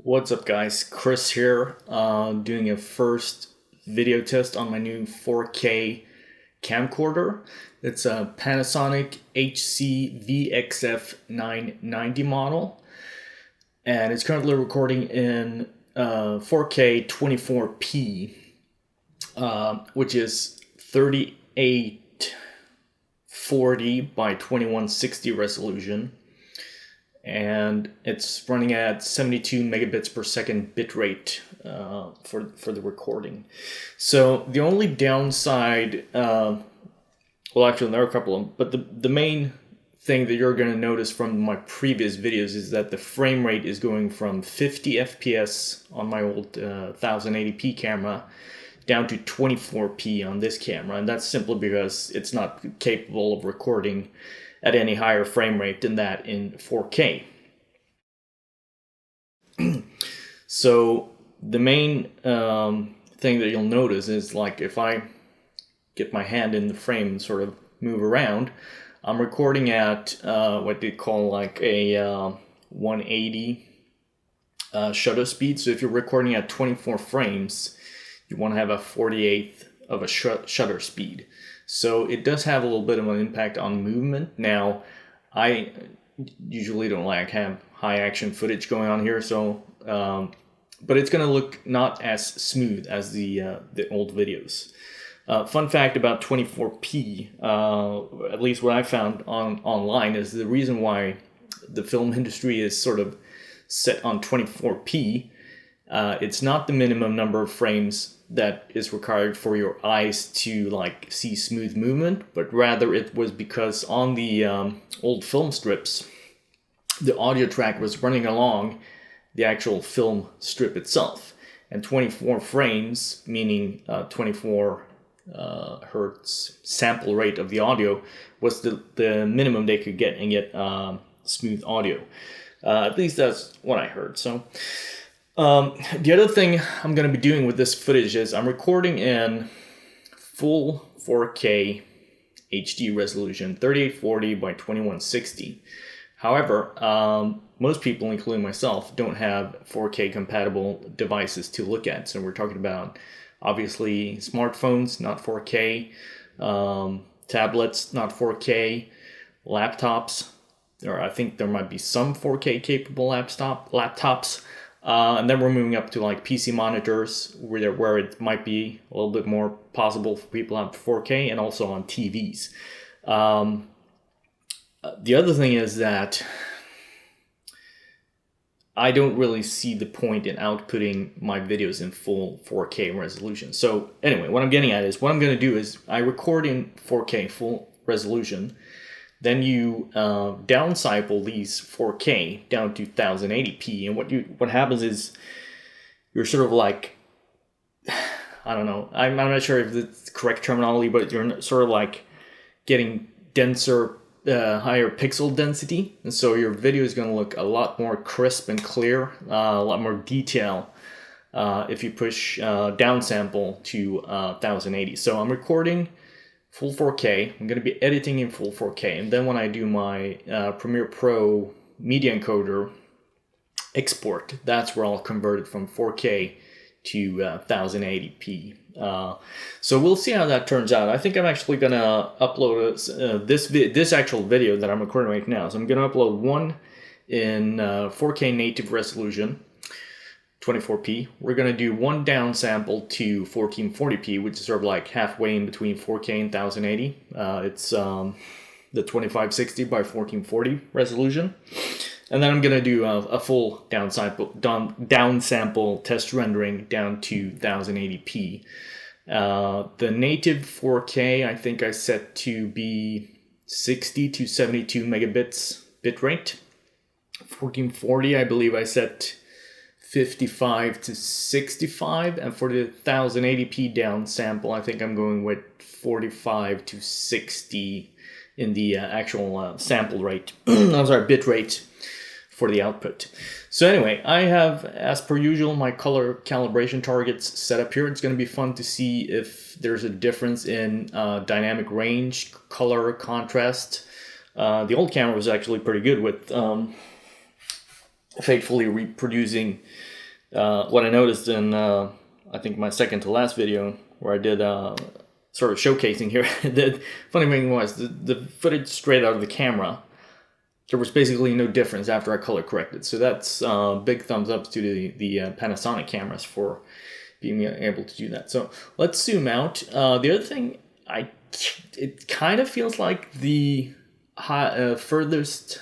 What's up guys, Chris here, doing a first video test on my new 4K camcorder. It's a Panasonic HC-VXF990 model, and it's currently recording in 4K 24p, which is 3840 by 2160 resolution. And it's running at 72 megabits per second bitrate for the recording. So the only downside, well actually there are a couple of them, but the main thing that you're going to notice from my previous videos is that the frame rate is going from 50 FPS on my old 1080p camera down to 24p on this camera, and that's simply because it's not capable of recording at any higher frame rate than that in 4K. So the main thing that you'll notice is, like, if I get my hand in the frame and sort of move around, I'm recording at what they call like a 180 shutter speed. So if you're recording at 24 frames, you want to have a 48th of a shutter speed. So it does have a little bit of an impact on movement. Now, I usually don't like have high action footage going on here, so but it's going to look not as smooth as the old videos. Fun fact about 24p, at least what I found online, is the reason why the film industry is sort of set on 24p. It's not the minimum number of frames that is required for your eyes to like see smooth movement, but rather it was because on the old film strips, the audio track was running along the actual film strip itself, and 24 frames, meaning 24 hertz sample rate of the audio, was the minimum they could get and get smooth audio. At least that's what I heard. So the other thing I'm going to be doing with this footage is I'm recording in full 4K HD resolution, 3840 by 2160. However, most people, including myself, don't have 4K compatible devices to look at. So we're talking about, obviously, smartphones, not 4K, tablets, not 4K, laptops. I think there might be some 4K capable laptops. And then we're moving up to like PC monitors, where it might be a little bit more possible for people to have 4K, and also on TVs. The other thing is that I don't really see the point in outputting my videos in full 4K resolution. So anyway, what I'm getting at is, what I'm going to do is I record in 4K full resolution. Then you downsample these 4K down to 1080p, and what happens is you're sort of like, I don't know, I'm not sure if it's the correct terminology, but you're sort of like getting denser, higher pixel density, and so your video is going to look a lot more crisp and clear, a lot more detail if you push downsample to 1080. So I'm recording full 4K. I'm going to be editing in full 4K, and then when I do my Premiere Pro media encoder export, that's where I'll convert it from 4K to 1080p. So we'll see how that turns out. I think I'm actually going to upload this actual video that I'm recording right now. So I'm going to upload one in 4K native resolution, 24p. We're going to do one downsample to 1440p, which is sort of like halfway in between 4K and 1080. It's the 2560 by 1440 resolution. And then I'm going to do a full downsample test rendering down to 1080p. The native 4K I think I set to be 60 to 72 megabits bitrate. 1440 I believe I set 55 to 65, and for the 1080p downsample, I think I'm going with 45 to 60 in the actual sample rate. I'm sorry, bit rate for the output. So anyway, I have, as per usual, my color calibration targets set up here. It's going to be fun to see if there's a difference in dynamic range, color, contrast. The old camera was actually pretty good with faithfully reproducing what I noticed in, I think my second to last video, where I did sort of showcasing here, the funny thing was the footage straight out of the camera, there was basically no difference after I color corrected. So that's big thumbs up to the Panasonic cameras for being able to do that. So let's zoom out. The other thing, it kind of feels like the furthest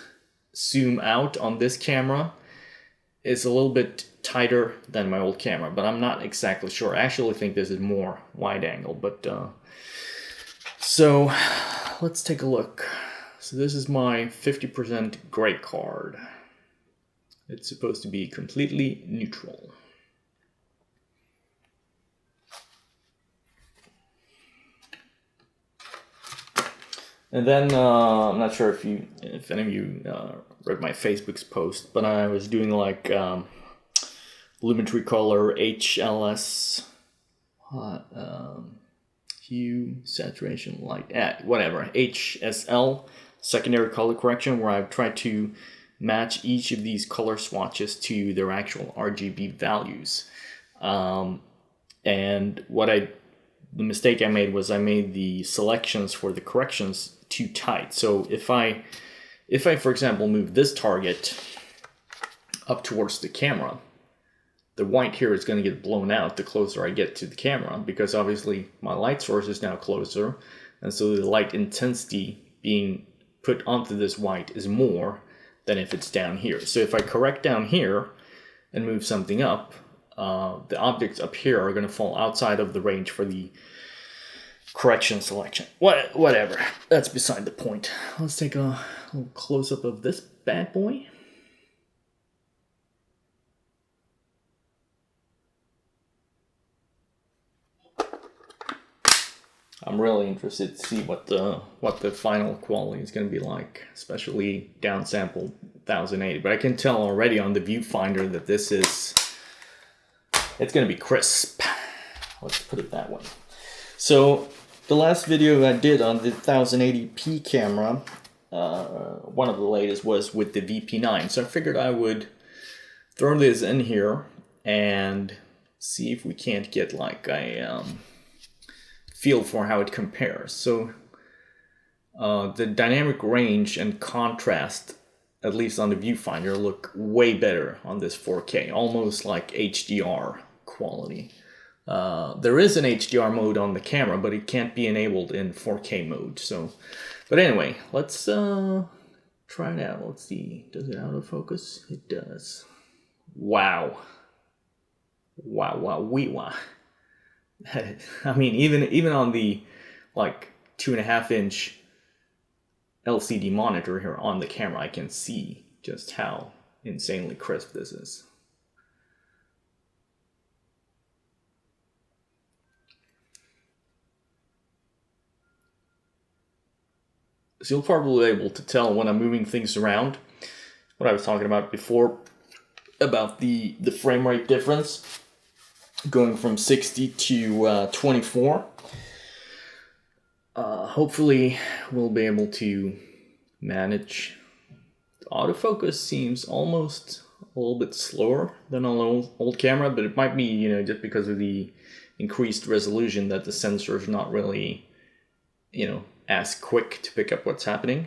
zoom out on this camera is a little bit tighter than my old camera, but I'm not exactly sure. I actually think this is more wide angle, but so let's take a look. So this is my 50% gray card. It's supposed to be completely neutral. And then I'm not sure if any of you read my Facebook's post, but I was doing like Lumetri color, HLS, hue, saturation, light, whatever, HSL, secondary color correction, where I've tried to match each of these color swatches to their actual RGB values. And the mistake I made was I made the selections for the corrections too tight. So if I for example move this target up towards the camera, the white here is going to get blown out the closer I get to the camera, because obviously my light source is now closer, and so the light intensity being put onto this white is more than if it's down here. So if I correct down here and move something up, the objects up here are going to fall outside of the range for the correction selection. Whatever, that's beside the point. Let's take a little close-up of this bad boy. I'm really interested to see what the final quality is going to be like, especially downsampled 1080. But I can tell already on the viewfinder that it's going to be crisp. Let's put it that way. So the last video I did on the 1080p camera, one of the latest, was with the VP9. So I figured I would throw this in here and see if we can't get like a feel for how it compares. So the dynamic range and contrast, at least on the viewfinder, look way better on this 4K, almost like HDR quality. There is an HDR mode on the camera, but it can't be enabled in 4K mode. So, but anyway, let's try it out. Let's see, does it autofocus? It does. Wow. Wow. I mean, even on the like 2.5-inch LCD monitor here on the camera, I can see just how insanely crisp this is. So you'll probably be able to tell when I'm moving things around, what I was talking about before, about the frame rate difference going from 60 to 24. Hopefully we'll be able to manage. The autofocus seems almost a little bit slower than on the old camera, but it might be, just because of the increased resolution, that the sensor is not really, as quick to pick up what's happening.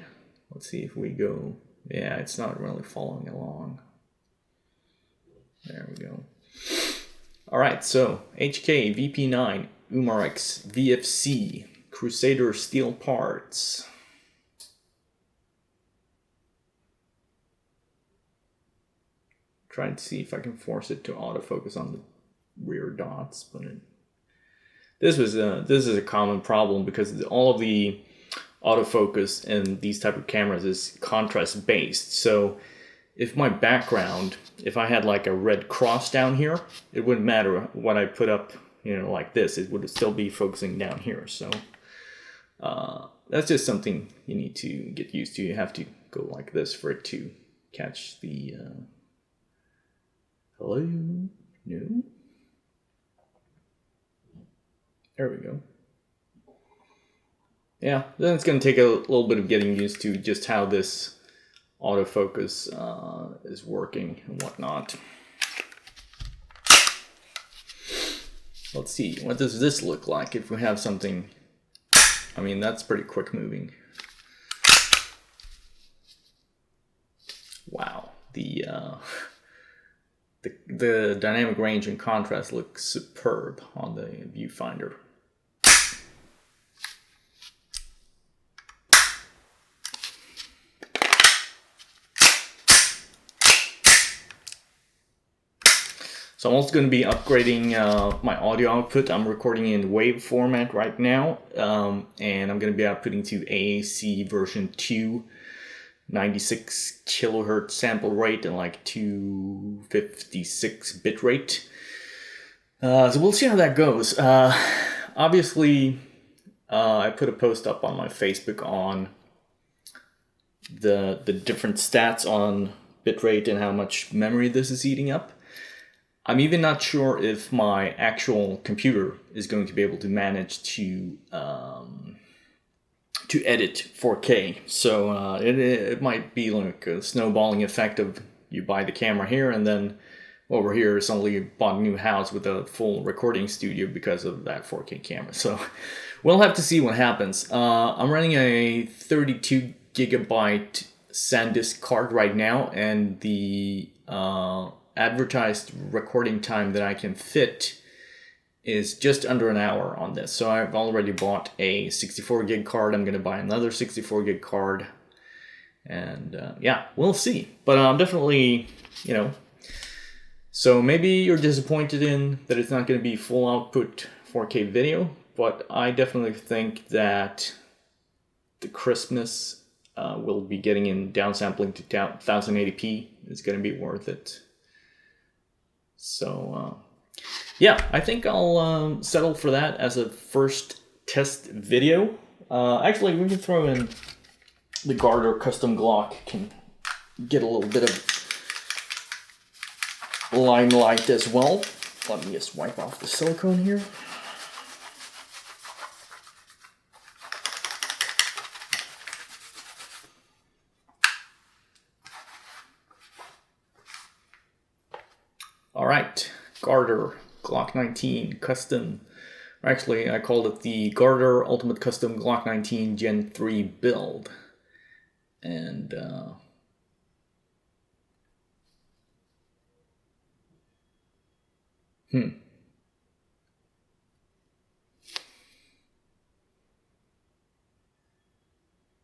Let's see if we go. Yeah, it's not really following along. There we go. All right, so HK, VP9, Umarex, VFC, Crusader steel parts. Trying to see if I can force it to autofocus on the rear dots, but this is a common problem, because all of the autofocus in these type of cameras is contrast based. So if my background, if I had like a red cross down here, it wouldn't matter what I put up, like this, it would still be focusing down here. So that's just something you need to get used to. You have to go like this for it to catch the hello? No? There we go. Yeah, then it's going to take a little bit of getting used to just how this autofocus is working and whatnot. Let's see, what does this look like if we have something? I mean, that's pretty quick moving. Wow, the dynamic range and contrast look superb on the viewfinder. So I'm also going to be upgrading my audio output. I'm recording in WAV format right now, and I'm going to be outputting to AAC version 2, 96 kilohertz sample rate and like 256 bitrate. So we'll see how that goes. Obviously, I put a post up on my Facebook on the different stats on bitrate and how much memory this is eating up. I'm even not sure if my actual computer is going to be able to manage to edit 4K. So it might be like a snowballing effect of you buy the camera here and then over here suddenly you bought a new house with a full recording studio because of that 4K camera. So we'll have to see what happens. I'm running a 32 gigabyte SanDisk card right now, and the advertised recording time that I can fit is just under an hour on this. So I've already bought a 64 gig card. I'm going to buy another 64 gig card. And yeah, we'll see. But I'm definitely, you know, so maybe you're disappointed in that it's not going to be full output 4K video, but I definitely think that the crispness will be getting in downsampling to 1080p is going to be worth it. So, yeah, I think I'll settle for that as a first test video. Actually, we can throw in the Garter custom Glock, can get a little bit of limelight as well. Let me just wipe off the silicone here. All right, Garter Glock 19 custom. Actually, I called it the Garter Ultimate Custom Glock 19 Gen 3 build. And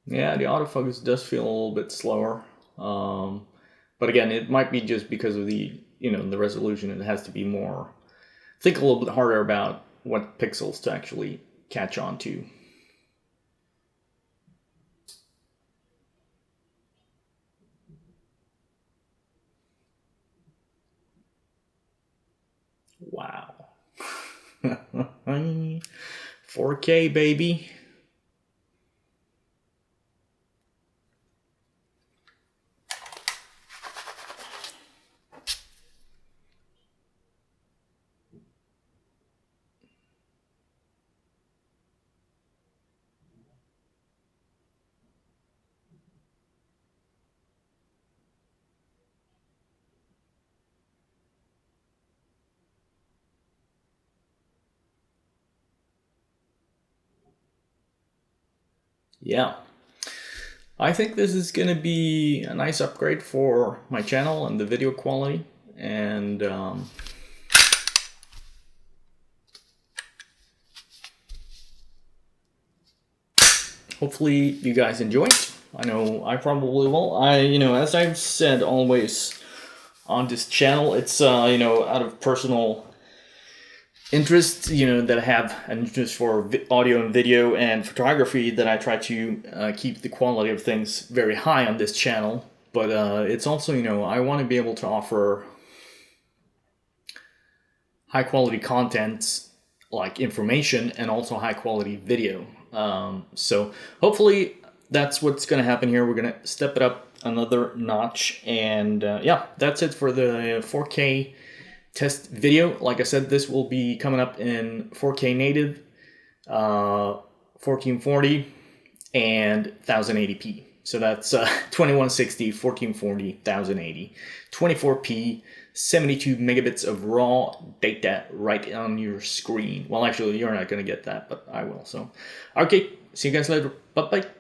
yeah, the autofocus does feel a little bit slower. But again, it might be just because of the, you know, the resolution. It has to be more, think a little bit harder about what pixels to actually catch on to. Wow. 4K, baby. Yeah, I think this is going to be a nice upgrade for my channel and the video quality, and hopefully you guys enjoy it. I know I probably will. You know, as I've said always on this channel, it's you know, out of personal interest, you know, that I have an interest for audio and video and photography, that I try to keep the quality of things very high on this channel. But it's also, you know, I want to be able to offer high quality content like information and also high quality video. So hopefully that's what's going to happen here. We're going to step it up another notch, and yeah, that's it for the 4K test video. Like I said, this will be coming up in 4K native, 1440 and 1080p. So that's 2160, 1440, 1080, 24p, 72 megabits of raw data right on your screen. Well, actually, you're not going to get that, but I will. So, okay, see you guys later. Bye-bye.